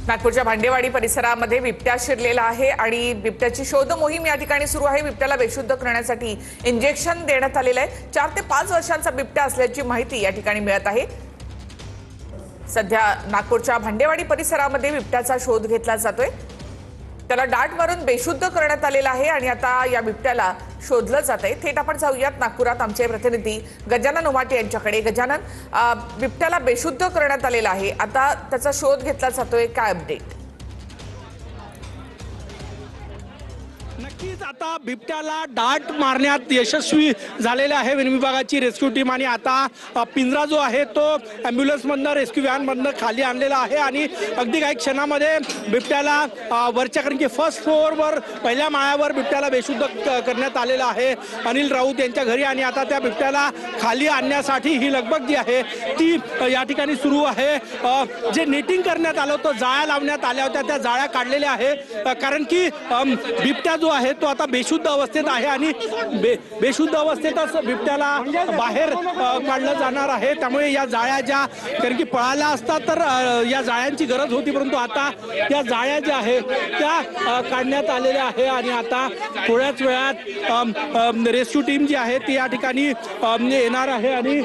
नागपूरच्या भांडेवाडी परिसरामध्ये बिबट्या शिरलेला आहे आणि बिबट्याची शोध मोहीम या ठिकाणी सुरू आहे। बिबट्याला बेशुद्ध करण्यासाठी इंजेक्शन देण्यात आलेलं आहे। 4 ते 5 वर्षांचा बिबट्या असल्याची माहिती या ठिकाणी मिळत आहे। सध्या नागपूरच्या भांडेवाडी परिसरामध्ये बिबट्याचा शोध घेतला जातोय। त्याला डाट मारून बेशुद्ध करण्यात आलेला आहे आणि आता या बिबट्याला शोधलं जात आहे। थेट आपण जाऊयात नागपुरात आमचे प्रतिनिधी गजानन उमाटे यांच्याकडे। गजानन, बिबट्याला बेशुद्ध करण्यात आलेला आहे, आता त्याचा शोध घेतला जातोय, काय अपडेट? नक्कीच आता बिबट्याला डाट मारण्यात यशस्वी झालेले आहे वन विभागाची रेस्क्यू टीम आणि आता पिंजरा जो आहे तो ॲम्ब्युलन्समधनं रेस्क्यू व्हॅनमधनं खाली आणलेला आहे आणि अगदी काही क्षणामध्ये बिबट्याला वरच्या कारण की फर्स्ट फ्लोअरवर पहिल्या माळ्यावर बिबट्याला बेशुद्ध करण्यात आलेला आहे अनिल राऊत यांच्या घरी आणि आता त्या बिबट्याला खाली आणण्यासाठी ही लगबग जी आहे ती या ठिकाणी सुरू आहे। जे नेटिंग करण्यात आलं होतं, जाळ्या लावण्यात आल्या होत्या, त्या जाळ्या काढलेल्या आहे कारण की बिबट्या जो आहे तो आता बेशुद्ध अवस्थेत आहे आणि बेशुद्ध अवस्थेतच बिबट्याला बाहेर काढलं जाणार आहे। त्यामुळे या जाळ्या ज्या कारण की पळाला असतात तर या जाळ्यांची गरज होती, परंतु आता या जाळ्या ज्या आहेत त्या काढण्यात आलेल्या आहे आणि आता थोड्याच वेळात रेस्क्यू टीम जी आहे ती या ठिकाणी येणार आहे आणि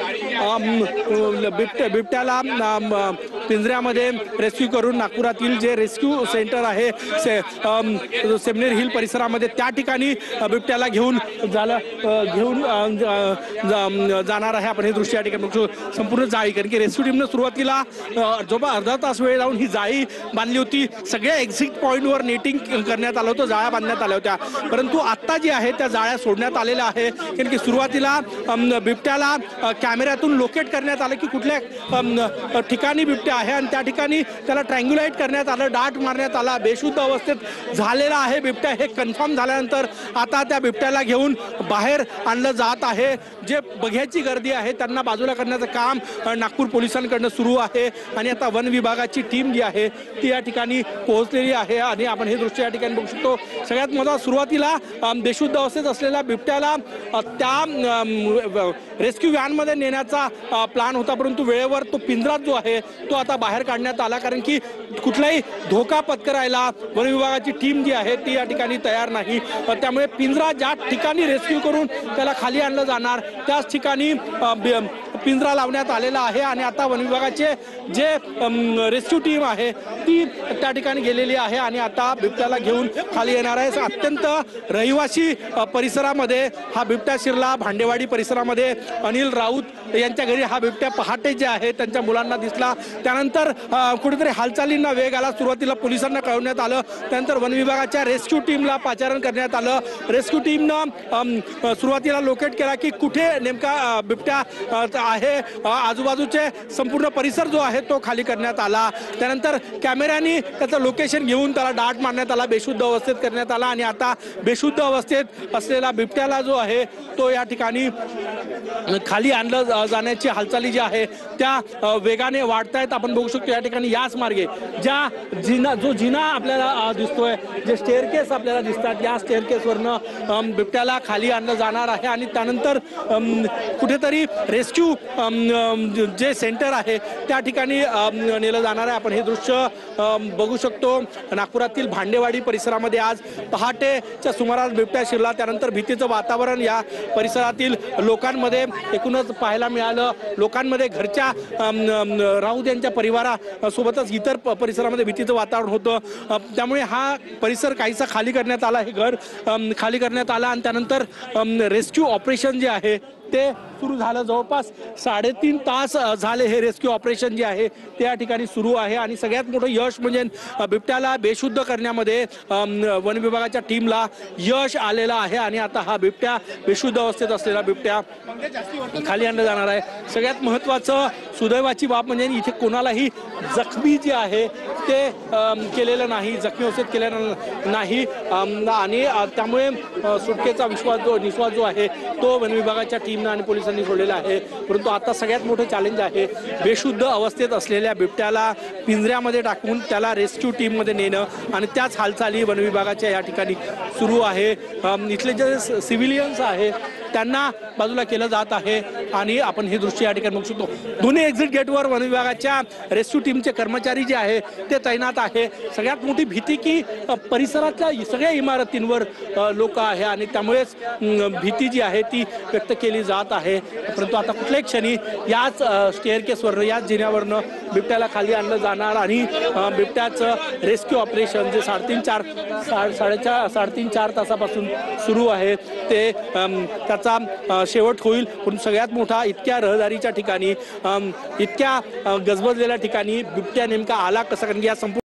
बिबट्याला पिंजऱ्यामध्ये रेस्क्यू करून नागपुरातील जे रेस्क्यू सेंटर आहे सेमनेर हिल परिसरामध्ये त्या ठिकाणी बिबट्याला घेऊन जाणार आहे। आपण हे दृश्य या ठिकाणी बघतो। संपूर्ण जाळी कारण की रेस्क्यू टीमने सुरुवातीला जवळपास अर्धा तास वेळ लावून ही जाळी बांधली होती। सगळ्या एक्झिट पॉईंटवर नेटिंग करण्यात आलं होतं, जाळ्या बांधण्यात आल्या होत्या, परंतु आता जी आहे त्या जाळ्या सोडण्यात आलेल्या आहे कारण की सुरुवातीला बिबट्याला कॅमेऱ्यातून लोकेट करण्यात आलं की कुठल्या ठिकाणी बिबट्या आहे आणि त्या ठिकाणी त्याला ट्रँग्युलाइट करण्यात आलं, डाट मारण्यात आला, बेशुद्ध अवस्थेत झालेला आहे बिबट्या हे कन्फर्म झाल्यानंतर आता त्या बिबट्याला घेऊन बाहेर आणलं जात आहे। जे बघ्याची गर्दी आहे त्यांना बाजूला करण्याचं काम नागपूर पोलिसांकडनं सुरू आहे आणि आता वन विभागाची टीम जी आहे ती या ठिकाणी पोहोचलेली आहे आणि आपण हे दृश्य या ठिकाणी बघू शकतो। सगळ्यात मोठा सुरुवातीला बेशुद्ध अवस्थेत असलेल्या बिबट्याला त्या रेस्क्यू व्हॅनमध्ये नेण्याचा प्लॅन होता, परंतु वेळेवर तो पिंजरा जो आहे तो आता बाहेर काढण्यात आला कारण की कुठलाही धोका पत्करायला वन विभागाची टीम जी आहे ती या ठिकाणी तयार नाही। त्यामुळे पिंजरा ज्या ठिकाणी रेस्क्यू करून त्याला खाली आणलं जाणार त्याच ठिकाणी पिंजरा लावण्यात आलेला आहे आणि आता वन विभागाचे जे रेस्क्यू टीम आहे ती त्या ठिकाणी गेलेली आहे आणि आता बिबट्याला घेऊन खाली येणार आहे। अत्यंत रहिवासी परिसरामध्ये हा बिबट्या शिरला। भांडेवाडी परिसरामध्ये अनिल राऊत यांच्या घरी हा बिबट्या पहाटे जे आहे त्यांच्या मुलांना दिसला, त्यानंतर कुठेतरी हालचालींना वेग आला। सुरुवातीला पोलिसांना कळवण्यात आलं, त्यानंतर वन विभागाच्या रेस्क्यू टीमला पाचारण करण्यात आलं। रेस्क्यू टीमनं सुरुवातीला लोकेट केला की कुठे नेमका बिबट्या आहे। आजूबाजूचे संपूर्ण परिसर जो आहे तो खाली करण्यात आला, त्यानंतर कॅमेऱ्यानी त्याचं लोकेशन घेऊन त्याला डाट मारण्यात आला, बेशुद्ध अवस्थेत करण्यात आला आणि आता बेशुद्ध अवस्थेत असलेला बिबट्याला जो आहे तो या ठिकाणी खाली आणलं जाण्याची हालचाली जी आहे त्या वेगाने वाढतायत। आपण बघू शकतो या ठिकाणी याच मार्गे जो जिना आपल्याला दिसतोय, जे स्टेअरकेस आपल्याला दिसतात, या स्टेअरकेसवरनं बिबट्याला खाली आणलं जाणार आहे आणि त्यानंतर कुठेतरी रेस्क्यू जे सेंटर आहे त्या ठिकाणी नेलं जाणार आहे। आपण हे दृश्य बघू शकतो। नागपुरातील भांडेवाडी परिसरामध्ये आज पहाटेच्या सुमारास बिबट्या शिरला, त्यानंतर भीतीचं वातावरण या परिसरातील लोकांमध्ये एकूणच पाहायला मिळालं। लोकांमध्ये घरच्या राऊत यांच्या परिवारासोबतच इतर परिसरामध्ये भीतीचं वातावरण होतं, त्यामुळे हा परिसर काहीसा खाली करण्यात आला, हे घर खाली करण्यात आला आणि त्यानंतर रेस्क्यू ऑपरेशन जे आहे ते सुरू झालं। जवळपास 3.5 तास झाले हे रेस्क्यू ऑपरेशन जे आहे ते या ठिकाणी सुरू आहे आणि सगळ्यात मोठं यश म्हणजे बिबट्याला बेशुद्ध करण्यामध्ये वन विभागाच्या टीमला यश आलेलं आहे आणि आता हा बिबट्या बेशुद्ध अवस्थेत असलेला बिबट्या खाली आणलं जाणार आहे। सगळ्यात महत्त्वाचं सुदैवाची बाब म्हणजे इथे कोणालाही जखमी जे आहे ते केलेलं नाही, जखमी अवस्थेत केलेलं नाही आणि त्यामुळे सुटकेचा निश्वास जो आहे तो वन विभागाच्या टीमनं आणि पोलिसांनी सोडलेला आहे। परंतु आता सगळ्यात मोठं चॅलेंज आहे बेशुद्ध अवस्थेत असलेल्या बिबट्याला पिंजऱ्यामध्ये टाकून त्याला रेस्क्यू टीममध्ये नेणं आणि त्याच हालचाली वन विभागाच्या या ठिकाणी सुरू आहे। इथले जे सिव्हिलियन्स आहे त्यांना बाजूला केलं जात आहे, आणि आपण हे दृश्य या ठिकाणी बघू शकतो. दोन्ही एक्झिट गेटवर वन विभागाच्या रेस्क्यू टीमचे कर्मचारी जे आहे ते तैनात आहे. सगळ्यात मोठी भीती की परिसरातल्या सगळ्या इमारतींवर लोक आहे आणि त्यामुळेच भीती जी आहे ती व्यक्त केली जात आहे. परंतु आता कुठल्याही क्षणी याच स्टेअरकेसवरनं याच जिन्यावरनं बिबट्याला खाली आणलं जाणार आणि बिबट्याचं रेस्क्यू ऑपरेशन जे 3.5-4 तासापासून सुरू आहे ते त्याचा शेवट होईल. पण सगळ्यात मोठा इतक्या रहदारीच्या ठिकाणी इतक्या गजबजलेल्या ठिकाणी बिबट्या नेमका आला कसा, कारण की या संपूर्ण